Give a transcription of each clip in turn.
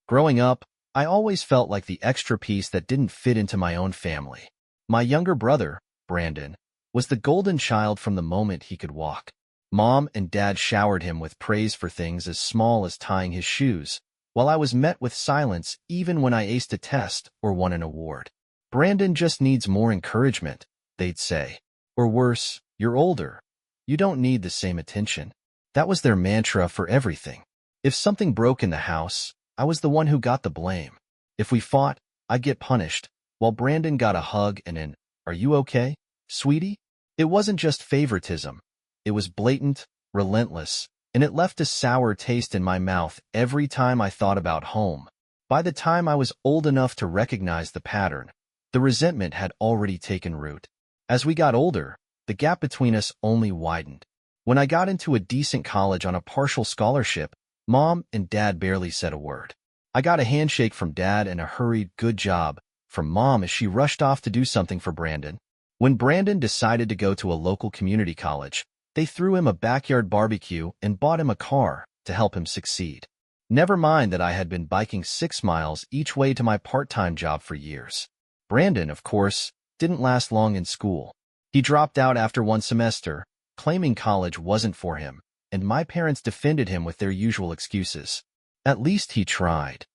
Growing up, I always felt like the extra piece that didn't fit into my own family. My younger brother, Brandon, was the golden child from the moment he could walk. Mom and Dad showered him with praise for things as small as tying his shoes, while I was met with silence even when I aced a test or won an award. Brandon just needs more encouragement, they'd say. Or worse, you're older. You don't need the same attention. That was their mantra for everything. If something broke in the house, I was the one who got the blame. If we fought, I'd get punished, while Brandon got a hug and an, "Are you okay, sweetie?" It wasn't just favoritism. It was blatant, relentless, and it left a sour taste in my mouth every time I thought about home. By the time I was old enough to recognize the pattern, the resentment had already taken root. As we got older, the gap between us only widened. When I got into a decent college on a partial scholarship, Mom and Dad barely said a word. I got a handshake from Dad and a hurried "good job" from Mom as she rushed off to do something for Brandon. When Brandon decided to go to a local community college, they threw him a backyard barbecue and bought him a car to help him succeed. Never mind that I had been biking 6 miles each way to my part-time job for years. Brandon, of course, didn't last long in school. He dropped out after 1 semester, claiming college wasn't for him, and my parents defended him with their usual excuses. "At least he tried,"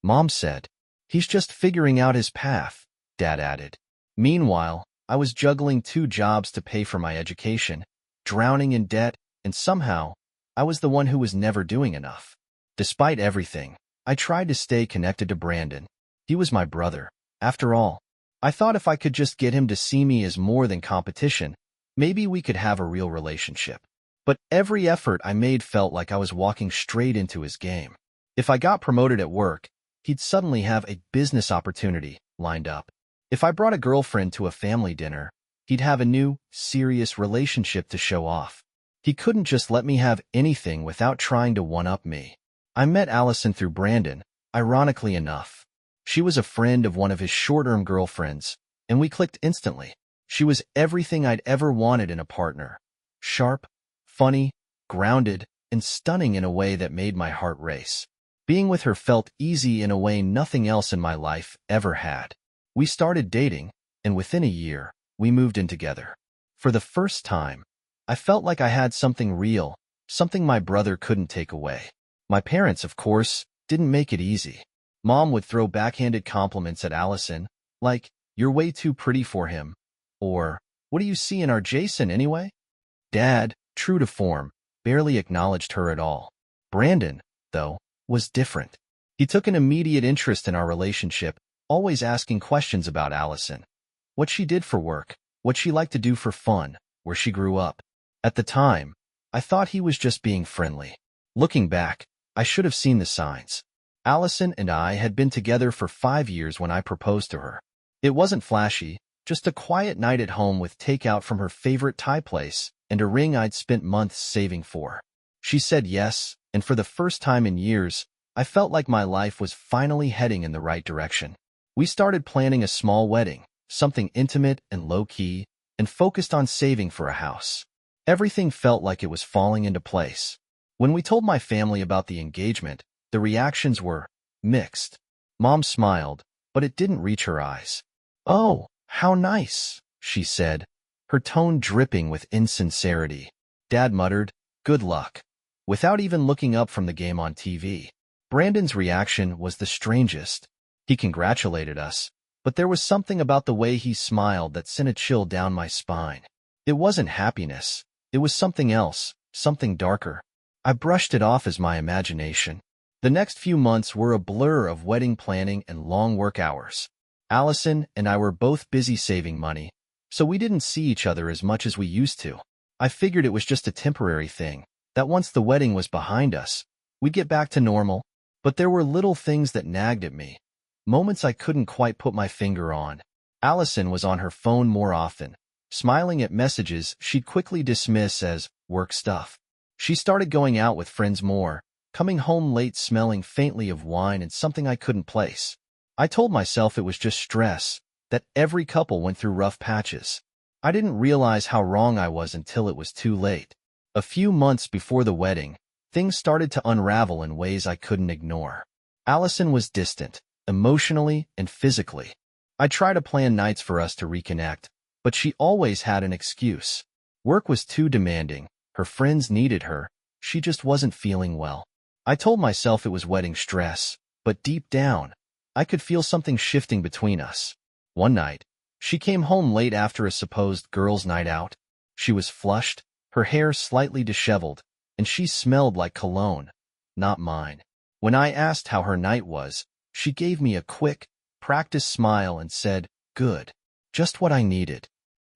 Mom said. "He's just figuring out his path," Dad added. Meanwhile, I was juggling 2 jobs to pay for my education, drowning in debt, and somehow, I was the one who was never doing enough. Despite everything, I tried to stay connected to Brandon. He was my brother, after all. I thought if I could just get him to see me as more than competition, maybe we could have a real relationship. But every effort I made felt like I was walking straight into his game. If I got promoted at work, he'd suddenly have a business opportunity lined up. If I brought a girlfriend to a family dinner, he'd have a new, serious relationship to show off. He couldn't just let me have anything without trying to one-up me. I met Allison through Brandon, ironically enough. She was a friend of one of his short-term girlfriends, and we clicked instantly. She was everything I'd ever wanted in a partner. Sharp, funny, grounded, and stunning in a way that made my heart race. Being with her felt easy in a way nothing else in my life ever had. We started dating, and within a year, we moved in together. For the first time, I felt like I had something real, something my brother couldn't take away. My parents, of course, didn't make it easy. Mom would throw backhanded compliments at Allison, like, "You're way too pretty for him," or, "What do you see in our Jason anyway?" Dad, true to form, barely acknowledged her at all. Brandon, though, was different. He took an immediate interest in our relationship, always asking questions about Allison. What she did for work, what she liked to do for fun, where she grew up. At the time, I thought he was just being friendly. Looking back, I should have seen the signs. Allison and I had been together for 5 years when I proposed to her. It wasn't flashy, just a quiet night at home with takeout from her favorite Thai place and a ring I'd spent months saving for. She said yes, and for the first time in years, I felt like my life was finally heading in the right direction. We started planning a small wedding, something intimate and low-key, and focused on saving for a house. Everything felt like it was falling into place. When we told my family about the engagement, the reactions were mixed. Mom smiled, but it didn't reach her eyes. "Oh, how nice," she said, her tone dripping with insincerity. Dad muttered, "Good luck," without even looking up from the game on TV. Brandon's reaction was the strangest. He congratulated us, but there was something about the way he smiled that sent a chill down my spine. It wasn't happiness. It was something else, something darker. I brushed it off as my imagination. The next few months were a blur of wedding planning and long work hours. Allison and I were both busy saving money, so we didn't see each other as much as we used to. I figured it was just a temporary thing, that once the wedding was behind us, we'd get back to normal. But there were little things that nagged at me, moments I couldn't quite put my finger on. Allison was on her phone more often, smiling at messages she'd quickly dismiss as work stuff. She started going out with friends more, coming home late smelling faintly of wine and something I couldn't place. I told myself it was just stress, that every couple went through rough patches. I didn't realize how wrong I was until it was too late. A few months before the wedding, things started to unravel in ways I couldn't ignore. Allison was distant, emotionally and physically. I tried to plan nights for us to reconnect, but she always had an excuse. Work was too demanding, her friends needed her, she just wasn't feeling well. I told myself it was wedding stress, but deep down, I could feel something shifting between us. One night, she came home late after a supposed girls' night out. She was flushed, her hair slightly disheveled, and she smelled like cologne, not mine. When I asked how her night was, she gave me a quick, practiced smile and said, "Good. Just what I needed."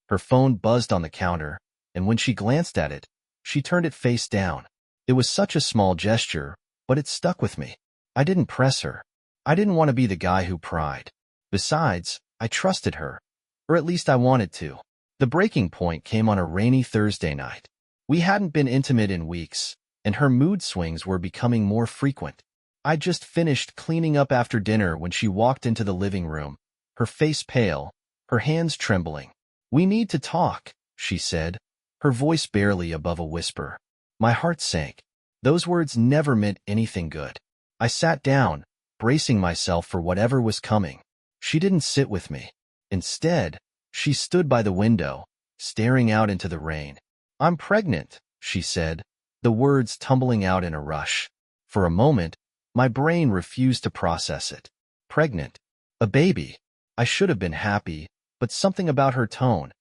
Her phone buzzed on the counter, and when she glanced at it, she turned it face down. It was such a small gesture, but it stuck with me. I didn't press her. I didn't want to be the guy who pried. Besides, I trusted her. Or at least I wanted to. The breaking point came on a rainy Thursday night. We hadn't been intimate in weeks, and her mood swings were becoming more frequent. I'd just finished cleaning up after dinner when she walked into the living room, her face pale, her hands trembling. "We need to talk," she said, her voice barely above a whisper. My heart sank. Those words never meant anything good. I sat down, bracing myself for whatever was coming. She didn't sit with me. Instead, she stood by the window, staring out into the rain. "I'm pregnant," she said, the words tumbling out in a rush. For a moment, my brain refused to process it. Pregnant. A baby. I should have been happy, but something about her tone,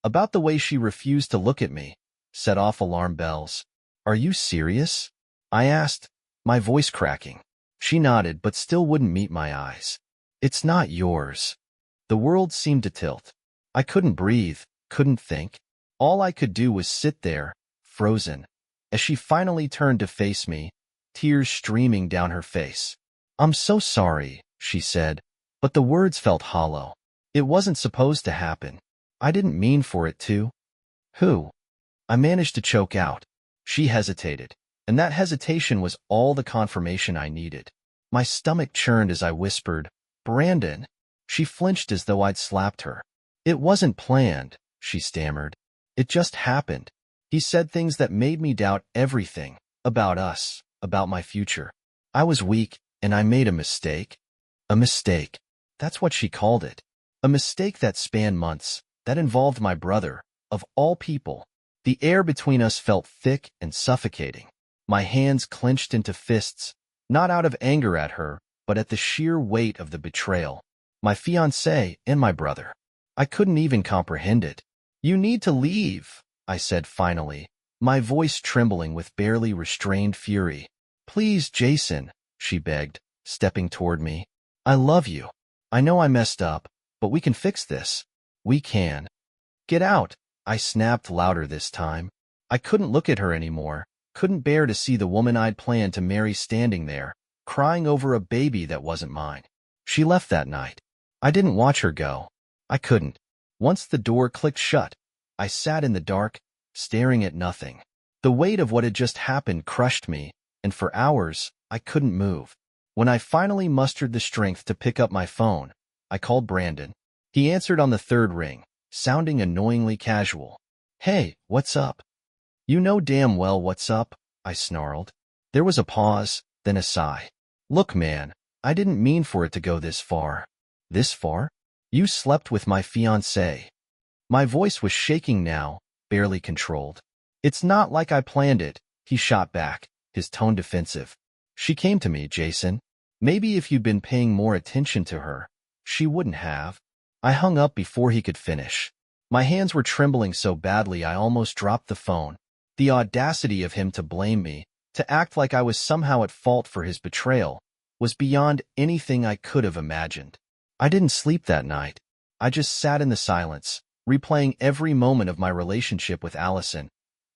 about the way she refused to look at me, set off alarm bells. "Are you serious?" I asked, my voice cracking. She nodded but still wouldn't meet my eyes. "It's not yours." The world seemed to tilt. I couldn't breathe, couldn't think. All I could do was sit there, frozen, as she finally turned to face me, tears streaming down her face. "I'm so sorry," she said, but the words felt hollow. It wasn't supposed to happen. I didn't mean for it to. "Who?" I managed to choke out. She hesitated, and that hesitation was all the confirmation I needed. My stomach churned as I whispered, "Brandon." She flinched as though I'd slapped her. "It wasn't planned," she stammered. "It just happened." He said things that made me doubt everything, about us, about my future. I was weak, and I made a mistake. A mistake. That's what she called it. A mistake that spanned months, that involved my brother, of all people. The air between us felt thick and suffocating. My hands clenched into fists, not out of anger at her, but at the sheer weight of the betrayal. My fiancé and my brother. I couldn't even comprehend it. "You need to leave," I said finally, my voice trembling with barely restrained fury. "Please, Jason," she begged, stepping toward me. "I love you. I know I messed up, but we can fix this. We can." "Get out," I snapped louder this time. I couldn't look at her anymore, couldn't bear to see the woman I'd planned to marry standing there, crying over a baby that wasn't mine. She left that night. I didn't watch her go. I couldn't. Once the door clicked shut, I sat in the dark, staring at nothing. The weight of what had just happened crushed me, and for hours, I couldn't move. When I finally mustered the strength to pick up my phone, I called Brandon. He answered on the third ring, sounding annoyingly casual. "Hey, what's up?" "You know damn well what's up," I snarled. There was a pause, then a sigh. "Look, man, I didn't mean for it to go this far." "This far? You slept with my fiancée." My voice was shaking now, barely controlled. "It's not like I planned it," he shot back, his tone defensive. "She came to me, Jason. Maybe if you'd been paying more attention to her, she wouldn't have." I hung up before he could finish. My hands were trembling so badly I almost dropped the phone. The audacity of him to blame me, to act like I was somehow at fault for his betrayal, was beyond anything I could have imagined. I didn't sleep that night. I just sat in the silence, replaying every moment of my relationship with Allison,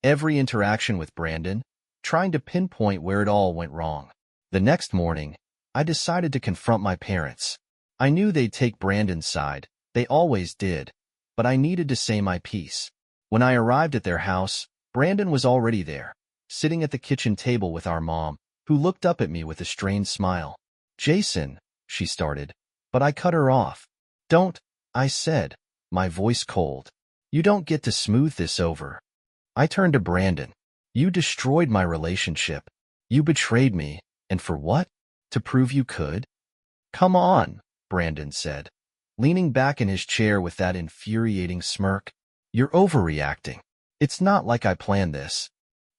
every interaction with Brandon, trying to pinpoint where it all went wrong. The next morning, I decided to confront my parents. I knew they'd take Brandon's side, they always did, but I needed to say my piece. When I arrived at their house, Brandon was already there, sitting at the kitchen table with our mom, who looked up at me with a strained smile. "Jason," she started, but I cut her off. "Don't," I said, my voice cold. "You don't get to smooth this over." I turned to Brandon. "You destroyed my relationship. You betrayed me, and for what?" To prove you could? Come on, Brandon said, leaning back in his chair with that infuriating smirk. You're overreacting. It's not like I planned this.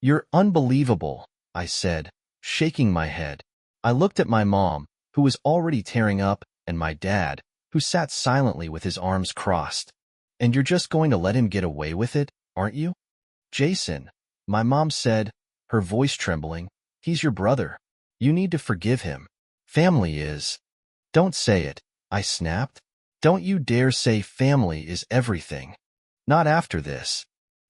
You're unbelievable, I said, shaking my head. I looked at my mom, who was already tearing up, and my dad, who sat silently with his arms crossed. And you're just going to let him get away with it, aren't you? Jason, my mom said, her voice trembling, he's your brother. You need to forgive him. Family is. Don't say it, I snapped. Don't you dare say family is everything. Not after this.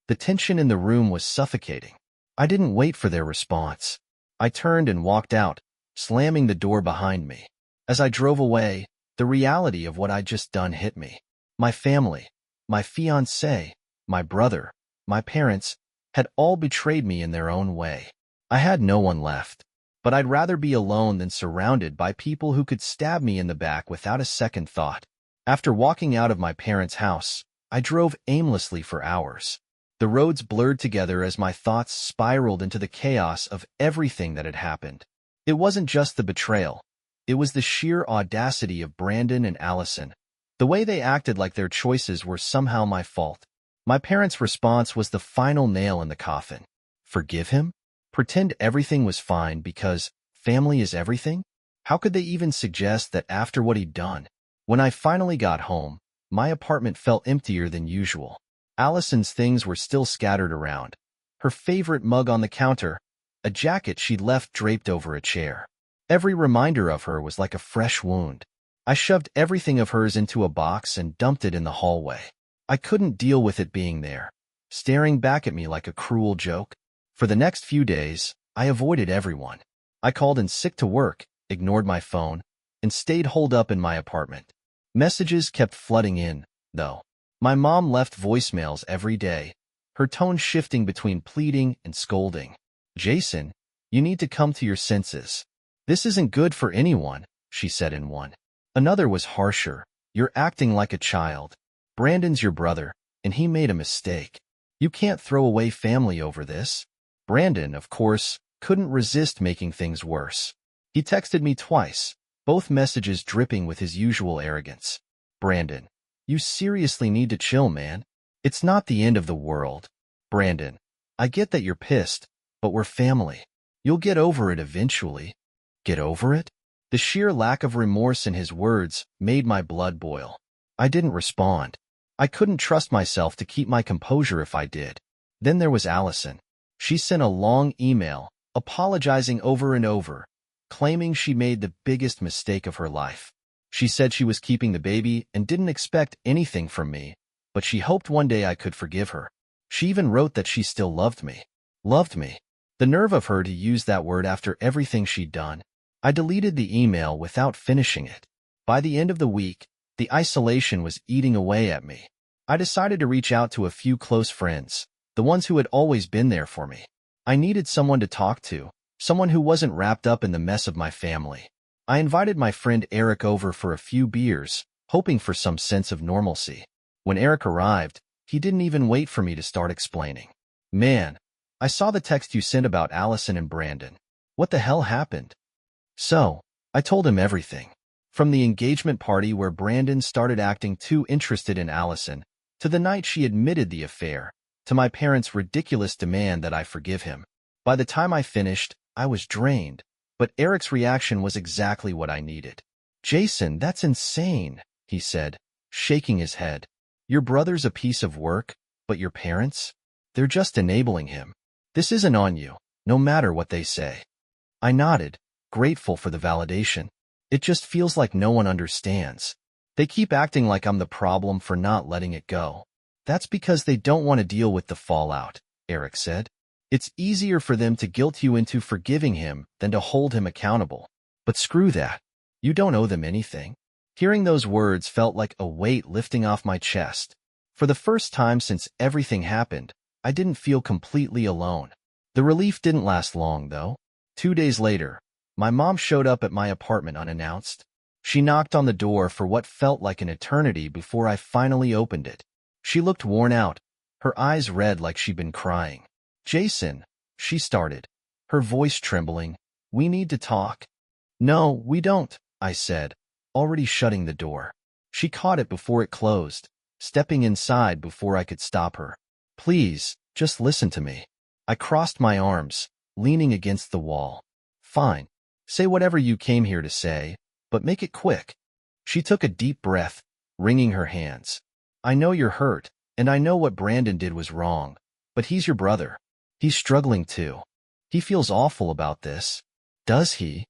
The tension in the room was suffocating. I didn't wait for their response. I turned and walked out, slamming the door behind me. As I drove away, the reality of what I'd just done hit me. My family, my fiancé, my brother, my parents, had all betrayed me in their own way. I had no one left. But I'd rather be alone than surrounded by people who could stab me in the back without a second thought. After walking out of my parents' house, I drove aimlessly for hours. The roads blurred together as my thoughts spiraled into the chaos of everything that had happened. It wasn't just the betrayal. It was the sheer audacity of Brandon and Allison. The way they acted like their choices were somehow my fault. My parents' response was the final nail in the coffin. Forgive him? Pretend everything was fine because family is everything? How could they even suggest that after what he'd done? When I finally got home, my apartment felt emptier than usual. Allison's things were still scattered around. Her favorite mug on the counter, a jacket she'd left draped over a chair. Every reminder of her was like a fresh wound. I shoved everything of hers into a box and dumped it in the hallway. I couldn't deal with it being there, staring back at me like a cruel joke. For the next few days, I avoided everyone. I called in sick to work, ignored my phone, and stayed holed up in my apartment. Messages kept flooding in, though. My mom left voicemails every day, her tone shifting between pleading and scolding. Jason, you need to come to your senses. This isn't good for anyone, she said in one. Another was harsher. You're acting like a child. Brandon's your brother, and he made a mistake. You can't throw away family over this. Brandon, of course, couldn't resist making things worse. He texted me twice, both messages dripping with his usual arrogance. Brandon, you seriously need to chill, man. It's not the end of the world. Brandon, I get that you're pissed, but we're family. You'll get over it eventually. Get over it? The sheer lack of remorse in his words made my blood boil. I didn't respond. I couldn't trust myself to keep my composure if I did. Then there was Allison. She sent a long email, apologizing over and over, claiming she made the biggest mistake of her life. She said she was keeping the baby and didn't expect anything from me, but she hoped one day I could forgive her. She even wrote that she still loved me. Loved me. The nerve of her to use that word after everything she'd done. I deleted the email without finishing it. By the end of the week, the isolation was eating away at me. I decided to reach out to a few close friends, the ones who had always been there for me. I needed someone to talk to, someone who wasn't wrapped up in the mess of my family. I invited my friend Eric over for a few beers, hoping for some sense of normalcy. When Eric arrived, he didn't even wait for me to start explaining. Man, I saw the text you sent about Allison and Brandon. What the hell happened? So, I told him everything. From the engagement party where Brandon started acting too interested in Allison, to the night she admitted the affair, to my parents' ridiculous demand that I forgive him. By the time I finished, I was drained, but Eric's reaction was exactly what I needed. Jason, that's insane, he said, shaking his head. Your brother's a piece of work, but your parents? They're just enabling him. This isn't on you, no matter what they say. I nodded, grateful for the validation. It just feels like no one understands. They keep acting like I'm the problem for not letting it go. That's because they don't want to deal with the fallout, Eric said. It's easier for them to guilt you into forgiving him than to hold him accountable. But screw that. You don't owe them anything. Hearing those words felt like a weight lifting off my chest. For the first time since everything happened, I didn't feel completely alone. The relief didn't last long, though. 2 days later, my mom showed up at my apartment unannounced. She knocked on the door for what felt like an eternity before I finally opened it. She looked worn out, her eyes red like she'd been crying. Jason, she started, her voice trembling, we need to talk. No, we don't, I said, already shutting the door. She caught it before it closed, stepping inside before I could stop her. Please, just listen to me. I crossed my arms, leaning against the wall. Fine. Say whatever you came here to say, but make it quick. She took a deep breath, wringing her hands. I know you're hurt, and I know what Brandon did was wrong, but he's your brother. He's struggling too. He feels awful about this. Does he?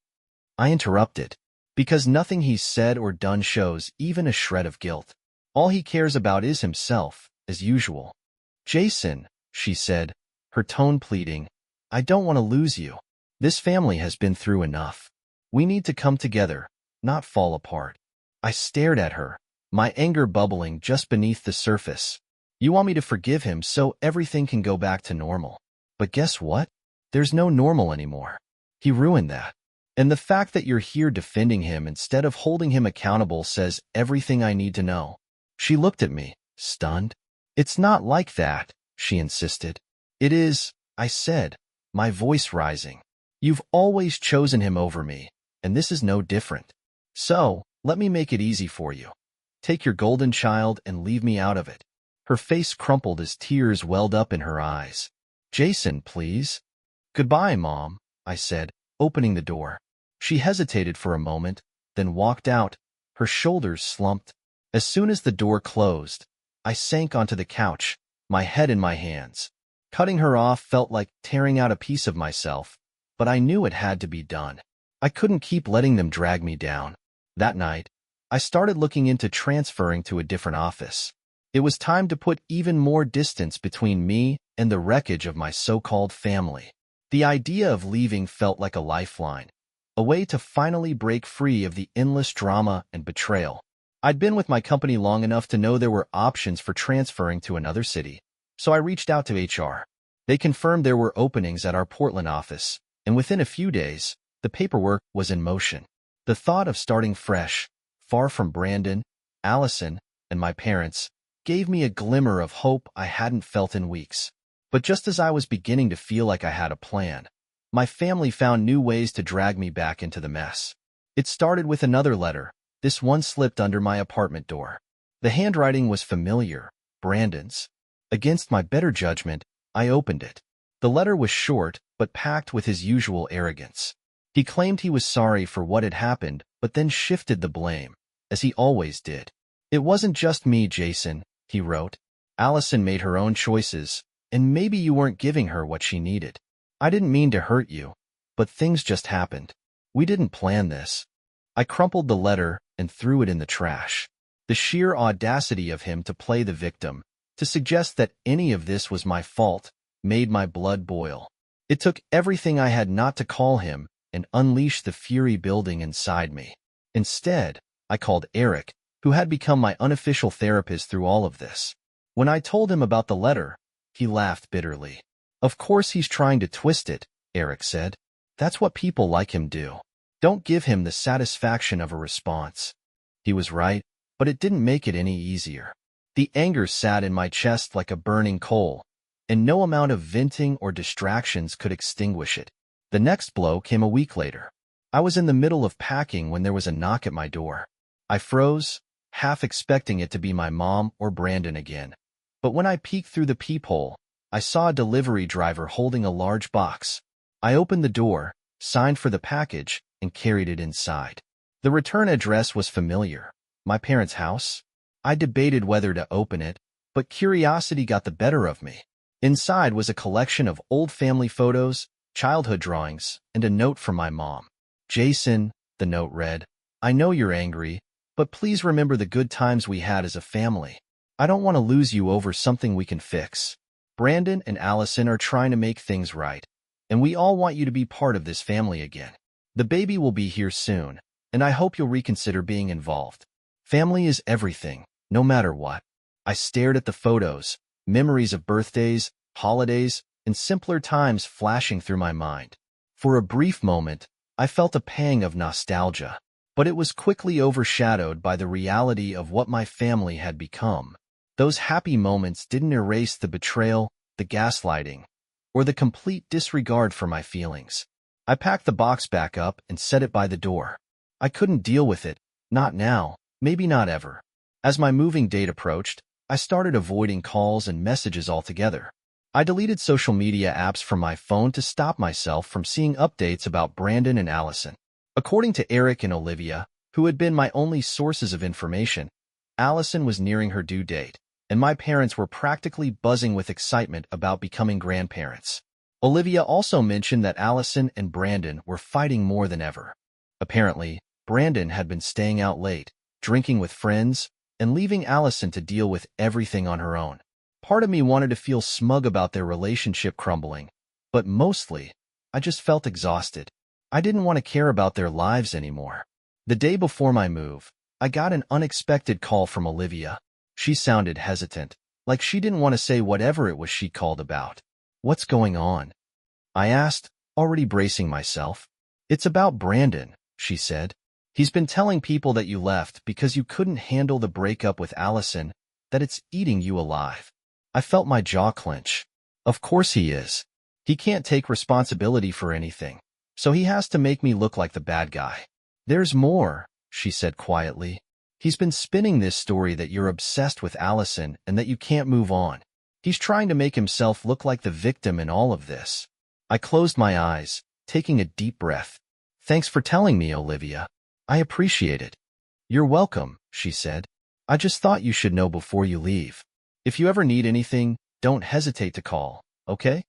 I interrupted, because nothing he's said or done shows even a shred of guilt. All he cares about is himself, as usual. Jason, she said, her tone pleading, I don't want to lose you. This family has been through enough. We need to come together, not fall apart. I stared at her, my anger bubbling just beneath the surface. You want me to forgive him so everything can go back to normal. But guess what? There's no normal anymore. He ruined that. And the fact that you're here defending him instead of holding him accountable says everything I need to know. She looked at me, stunned. It's not like that, she insisted. It is, I said, my voice rising. You've always chosen him over me, and this is no different. So, let me make it easy for you. Take your golden child and leave me out of it. Her face crumpled as tears welled up in her eyes. Jason, please. Goodbye, Mom, I said, opening the door. She hesitated for a moment, then walked out, her shoulders slumped. As soon as the door closed, I sank onto the couch, my head in my hands. Cutting her off felt like tearing out a piece of myself, but I knew it had to be done. I couldn't keep letting them drag me down. That night, I started looking into transferring to a different office. It was time to put even more distance between me and the wreckage of my so-called family. The idea of leaving felt like a lifeline, a way to finally break free of the endless drama and betrayal. I'd been with my company long enough to know there were options for transferring to another city, so I reached out to HR. They confirmed there were openings at our Portland office, and within a few days, the paperwork was in motion. The thought of starting fresh, far from Brandon, Allison, and my parents, gave me a glimmer of hope I hadn't felt in weeks. But just as I was beginning to feel like I had a plan, my family found new ways to drag me back into the mess. It started with another letter. This one slipped under my apartment door. The handwriting was familiar, Brandon's. Against my better judgment, I opened it. The letter was short, but packed with his usual arrogance. He claimed he was sorry for what had happened, but then shifted the blame, as he always did. It wasn't just me, Jason, he wrote. Allison made her own choices, and maybe you weren't giving her what she needed. I didn't mean to hurt you, but things just happened. We didn't plan this. I crumpled the letter and threw it in the trash. The sheer audacity of him to play the victim, to suggest that any of this was my fault, made my blood boil. It took everything I had not to call him and unleash the fury building inside me. Instead, I called Eric, who had become my unofficial therapist through all of this. When I told him about the letter, he laughed bitterly. Of course he's trying to twist it, Eric said. That's what people like him do. Don't give him the satisfaction of a response. He was right, but it didn't make it any easier. The anger sat in my chest like a burning coal, and no amount of venting or distractions could extinguish it. The next blow came a week later. I was in the middle of packing when there was a knock at my door. I froze, half expecting it to be my mom or Brandon again. But when I peeked through the peephole, I saw a delivery driver holding a large box. I opened the door, signed for the package, and carried it inside. The return address was familiar. My parents' house? I debated whether to open it, but curiosity got the better of me. Inside was a collection of old family photos, childhood drawings, and a note from my mom. Jason, the note read, I know you're angry, but please remember the good times we had as a family. I don't want to lose you over something we can fix. Brandon and Allison are trying to make things right, and we all want you to be part of this family again. The baby will be here soon, and I hope you'll reconsider being involved. Family is everything, no matter what. I stared at the photos, memories of birthdays, holidays, and simpler times flashing through my mind. For a brief moment, I felt a pang of nostalgia, but it was quickly overshadowed by the reality of what my family had become. Those happy moments didn't erase the betrayal, the gaslighting, or the complete disregard for my feelings. I packed the box back up and set it by the door. I couldn't deal with it. Not now, maybe not ever. As my moving date approached, I started avoiding calls and messages altogether. I deleted social media apps from my phone to stop myself from seeing updates about Brandon and Allison. According to Eric and Olivia, who had been my only sources of information, Allison was nearing her due date, and my parents were practically buzzing with excitement about becoming grandparents. Olivia also mentioned that Allison and Brandon were fighting more than ever. Apparently, Brandon had been staying out late, drinking with friends, and leaving Allison to deal with everything on her own. Part of me wanted to feel smug about their relationship crumbling, but mostly, I just felt exhausted. I didn't want to care about their lives anymore. The day before my move, I got an unexpected call from Olivia. She sounded hesitant, like she didn't want to say whatever it was she called about. "What's going on?" I asked, already bracing myself. "It's about Brandon," she said. "He's been telling people that you left because you couldn't handle the breakup with Allison, that it's eating you alive." I felt my jaw clench. Of course he is. He can't take responsibility for anything, so he has to make me look like the bad guy. "There's more," she said quietly. "He's been spinning this story that you're obsessed with Allison and that you can't move on. He's trying to make himself look like the victim in all of this." I closed my eyes, taking a deep breath. "Thanks for telling me, Olivia. I appreciate it." "You're welcome," she said. "I just thought you should know before you leave. If you ever need anything, don't hesitate to call, okay?"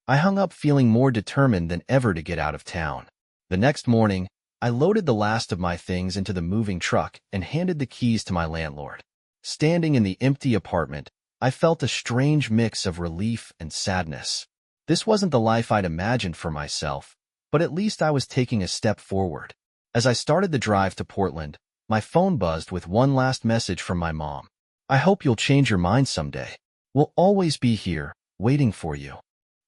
I hung up feeling more determined than ever to get out of town. The next morning, I loaded the last of my things into the moving truck and handed the keys to my landlord. Standing in the empty apartment, I felt a strange mix of relief and sadness. This wasn't the life I'd imagined for myself, but at least I was taking a step forward. As I started the drive to Portland, my phone buzzed with one last message from my mom. "I hope you'll change your mind someday. We'll always be here, waiting for you."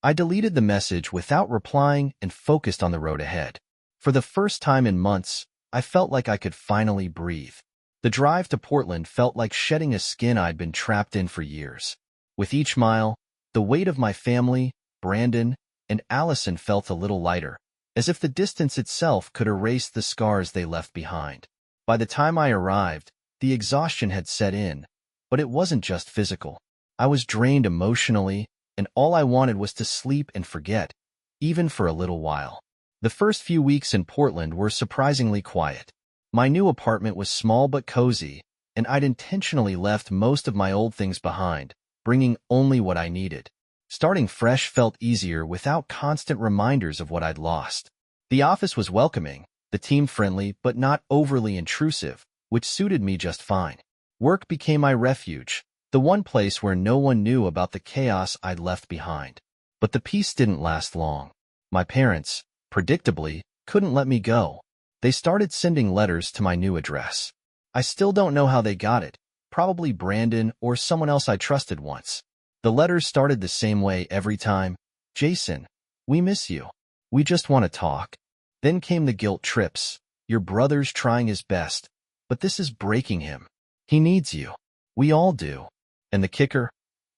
I deleted the message without replying and focused on the road ahead. For the first time in months, I felt like I could finally breathe. The drive to Portland felt like shedding a skin I'd been trapped in for years. With each mile, the weight of my family, Brandon, and Allison felt a little lighter, as if the distance itself could erase the scars they left behind. By the time I arrived, the exhaustion had set in, but it wasn't just physical. I was drained emotionally, and all I wanted was to sleep and forget, even for a little while. The first few weeks in Portland were surprisingly quiet. My new apartment was small but cozy, and I'd intentionally left most of my old things behind, bringing only what I needed. Starting fresh felt easier without constant reminders of what I'd lost. The office was welcoming, the team friendly but not overly intrusive, which suited me just fine. Work became my refuge, the one place where no one knew about the chaos I'd left behind. But the peace didn't last long. My parents, predictably, couldn't let me go. They started sending letters to my new address. I still don't know how they got it, probably Brandon or someone else I trusted once. The letters started the same way every time. "Jason, we miss you. We just want to talk." Then came the guilt trips. "Your brother's trying his best, but this is breaking him. He needs you. We all do." And the kicker?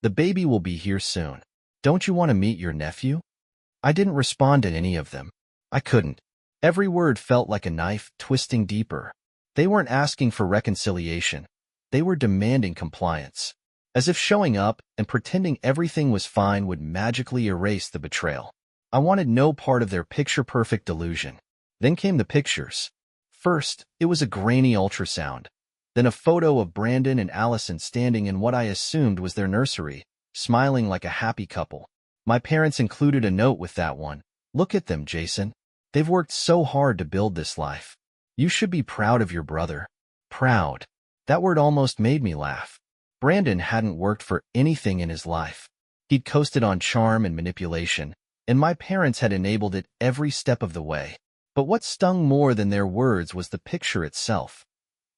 "The baby will be here soon. Don't you want to meet your nephew?" I didn't respond to any of them. I couldn't. Every word felt like a knife twisting deeper. They weren't asking for reconciliation. They were demanding compliance. As if showing up and pretending everything was fine would magically erase the betrayal. I wanted no part of their picture-perfect delusion. Then came the pictures. First, it was a grainy ultrasound. Then a photo of Brandon and Allison standing in what I assumed was their nursery, smiling like a happy couple. My parents included a note with that one. "Look at them, Jason. They've worked so hard to build this life. You should be proud of your brother." Proud. That word almost made me laugh. Brandon hadn't worked for anything in his life. He'd coasted on charm and manipulation, and my parents had enabled it every step of the way. But what stung more than their words was the picture itself.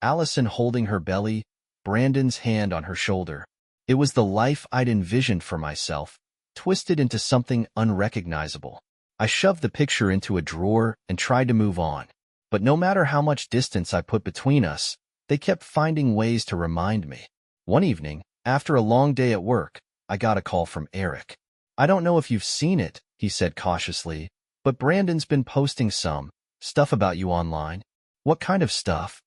Allison holding her belly, Brandon's hand on her shoulder. It was the life I'd envisioned for myself, twisted into something unrecognizable. I shoved the picture into a drawer and tried to move on. But no matter how much distance I put between us, they kept finding ways to remind me. One evening, after a long day at work, I got a call from Eric. "I don't know if you've seen it," he said cautiously, But Brandon's been posting some stuff about you online. What kind of stuff?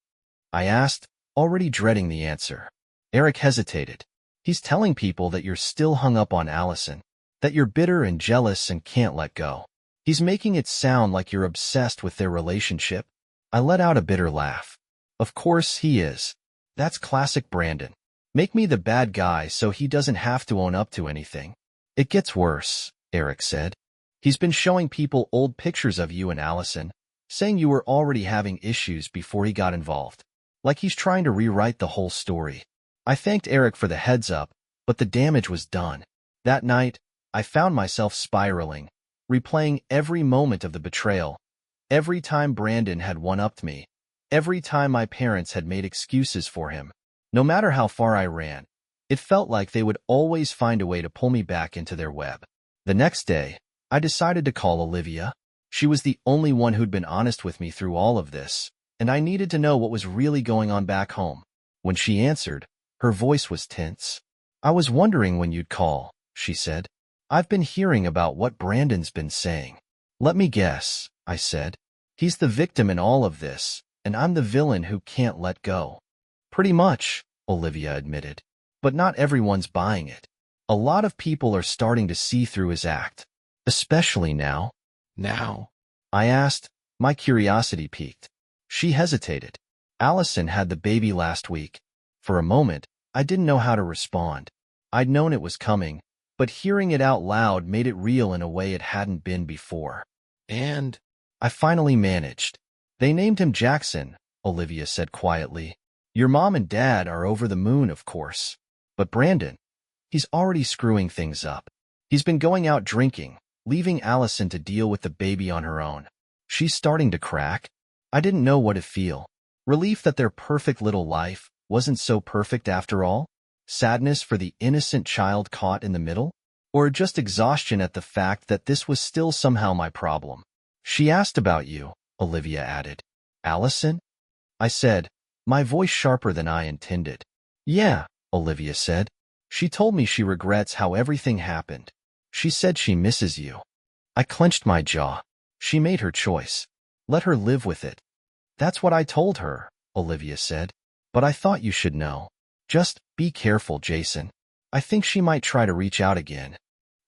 I asked, already dreading the answer. Eric hesitated. He's telling people that you're still hung up on Allison, that you're bitter and jealous and can't let go. He's making it sound like you're obsessed with their relationship. I let out a bitter laugh. Of course he is. That's classic Brandon. Make me the bad guy so he doesn't have to own up to anything. It gets worse, Eric said. He's been showing people old pictures of you and Allison, saying you were already having issues before he got involved. Like he's trying to rewrite the whole story. I thanked Eric for the heads up, but the damage was done. That night, I found myself spiraling, replaying every moment of the betrayal. Every time Brandon had one-upped me. Every time my parents had made excuses for him. No matter how far I ran, it felt like they would always find a way to pull me back into their web. The next day, I decided to call Olivia. She was the only one who'd been honest with me through all of this, and I needed to know what was really going on back home. When she answered, her voice was tense. I was wondering when you'd call, she said. I've been hearing about what Brandon's been saying. Let me guess, I said. He's the victim in all of this, and I'm the villain who can't let go. Pretty much, Olivia admitted. But not everyone's buying it. A lot of people are starting to see through his act. Especially now. Now? I asked, my curiosity piqued. She hesitated. Allison had the baby last week. For a moment, I didn't know how to respond. I'd known it was coming, but hearing it out loud made it real in a way it hadn't been before. And I finally managed. They named him Jackson, Olivia said quietly. Your mom and dad are over the moon, of course. But Brandon, he's already screwing things up. He's been going out drinking, leaving Allison to deal with the baby on her own. She's starting to crack. I didn't know what to feel. Relief that their perfect little life wasn't so perfect after all? Sadness for the innocent child caught in the middle? Or just exhaustion at the fact that this was still somehow my problem? She asked about you, Olivia added. Allison? I said, my voice sharper than I intended. Yeah, Olivia said. She told me she regrets how everything happened. She said she misses you. I clenched my jaw. She made her choice. Let her live with it. That's what I told her, Olivia said. But I thought you should know. Just be careful, Jason. I think she might try to reach out again.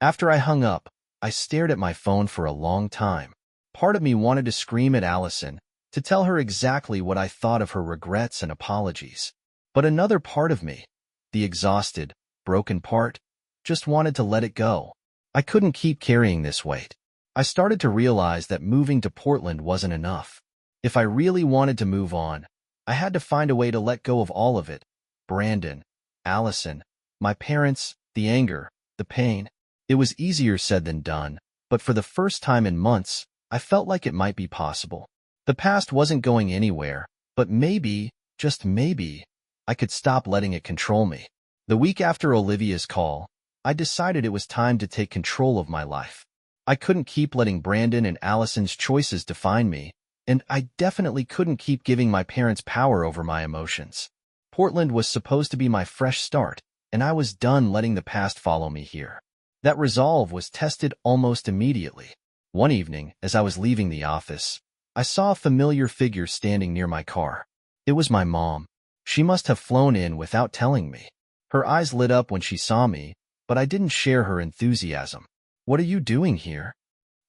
After I hung up, I stared at my phone for a long time. Part of me wanted to scream at Allison, to tell her exactly what I thought of her regrets and apologies. But another part of me, the exhausted, broken part, just wanted to let it go. I couldn't keep carrying this weight. I started to realize that moving to Portland wasn't enough. If I really wanted to move on, I had to find a way to let go of all of it. Brandon, Allison, my parents, the anger, the pain. It was easier said than done, but for the first time in months, I felt like it might be possible. The past wasn't going anywhere, but maybe, just maybe, I could stop letting it control me. The week after Olivia's call, I decided it was time to take control of my life. I couldn't keep letting Brandon and Allison's choices define me, and I definitely couldn't keep giving my parents power over my emotions. Portland was supposed to be my fresh start, and I was done letting the past follow me here. That resolve was tested almost immediately. One evening, as I was leaving the office, I saw a familiar figure standing near my car. It was my mom. She must have flown in without telling me. Her eyes lit up when she saw me, but I didn't share her enthusiasm. What are you doing here?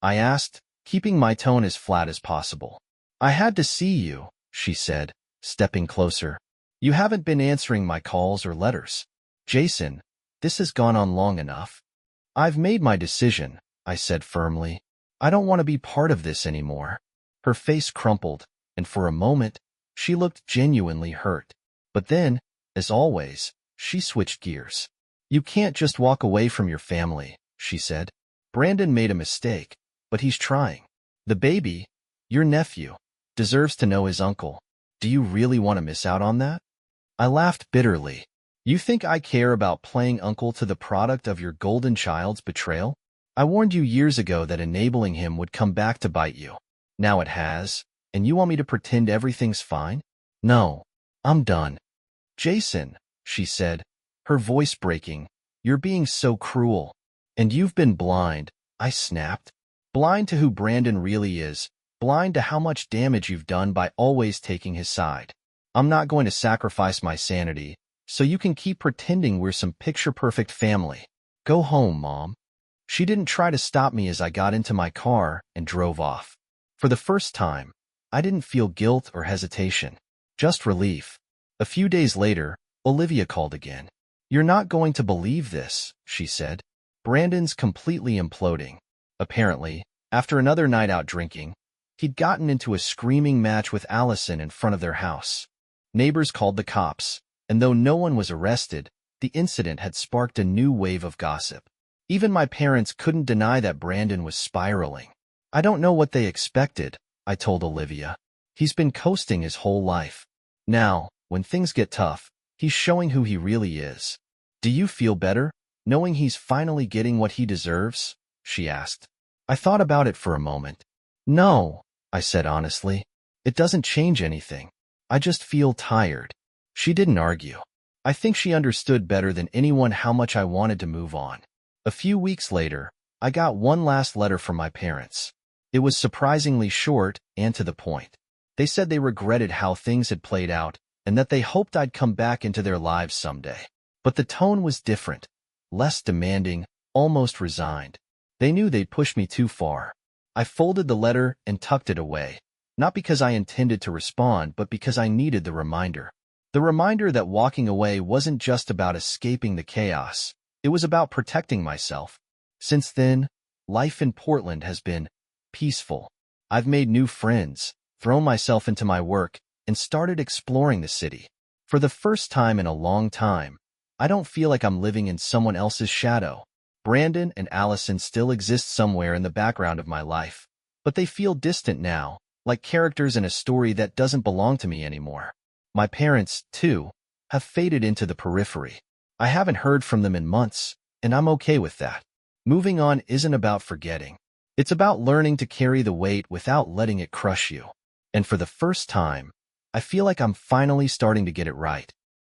I asked, keeping my tone as flat as possible. I had to see you, she said, stepping closer. You haven't been answering my calls or letters. Jason, this has gone on long enough. I've made my decision, I said firmly. I don't want to be part of this anymore. Her face crumpled, and for a moment, she looked genuinely hurt. But then, as always, she switched gears. You can't just walk away from your family, she said. Brandon made a mistake, but he's trying. The baby, your nephew, deserves to know his uncle. Do you really want to miss out on that? I laughed bitterly. You think I care about playing uncle to the product of your golden child's betrayal? I warned you years ago that enabling him would come back to bite you. Now it has, and you want me to pretend everything's fine? No, I'm done. Jason, she said, her voice breaking, you're being so cruel. And you've been blind, I snapped. Blind to who Brandon really is, blind to how much damage you've done by always taking his side. I'm not going to sacrifice my sanity, so you can keep pretending we're some picture-perfect family. Go home, Mom. She didn't try to stop me as I got into my car and drove off. For the first time, I didn't feel guilt or hesitation, just relief. A few days later, Olivia called again. You're not going to believe this, she said. Brandon's completely imploding. Apparently, after another night out drinking, he'd gotten into a screaming match with Allison in front of their house. Neighbors called the cops, and though no one was arrested, the incident had sparked a new wave of gossip. Even my parents couldn't deny that Brandon was spiraling. I don't know what they expected, I told Olivia. He's been coasting his whole life. Now, when things get tough, he's showing who he really is. Do you feel better, knowing he's finally getting what he deserves? She asked. I thought about it for a moment. No, I said honestly. It doesn't change anything. I just feel tired. She didn't argue. I think she understood better than anyone how much I wanted to move on. A few weeks later, I got one last letter from my parents. It was surprisingly short and to the point. They said they regretted how things had played out and that they hoped I'd come back into their lives someday. But the tone was different, less demanding, almost resigned. They knew they'd pushed me too far. I folded the letter and tucked it away, not because I intended to respond, but because I needed the reminder. The reminder that walking away wasn't just about escaping the chaos. It was about protecting myself. Since then, life in Portland has been peaceful. I've made new friends, thrown myself into my work, and started exploring the city. For the first time in a long time, I don't feel like I'm living in someone else's shadow. Brandon and Allison still exist somewhere in the background of my life, but they feel distant now, like characters in a story that doesn't belong to me anymore. My parents, too, have faded into the periphery. I haven't heard from them in months, and I'm okay with that. Moving on isn't about forgetting. It's about learning to carry the weight without letting it crush you. And for the first time, I feel like I'm finally starting to get it right.